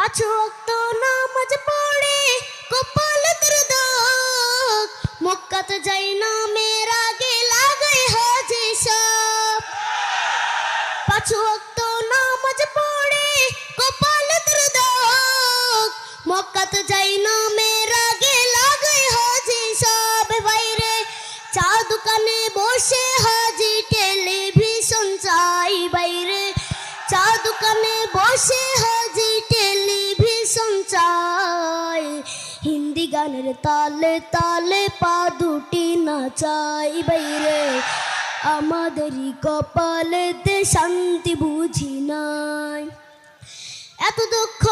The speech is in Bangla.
পাঁচ ওয়াক্ত নামাজ পড়ে কপাল দরদ মক্কাতে যাই না মেরা গে লাগাই হাজি সব পাঁচ ওয়াক্ত নামাজ পড়ে কপাল দরদ মক্কাতে যাই না মেরা গে লাগাই হাজি সব বাইরে চা দোকানে বসে হাজি টেলিভিশন চাই বাইরে চা দোকানে বসে হাজি টেলিভিশন চাই হিন্দি গানের তালে তালে পা দুটি নাচাই বাইরে আমাদেরই কপালেতে শান্তি বুঝি নাই এত দুঃখ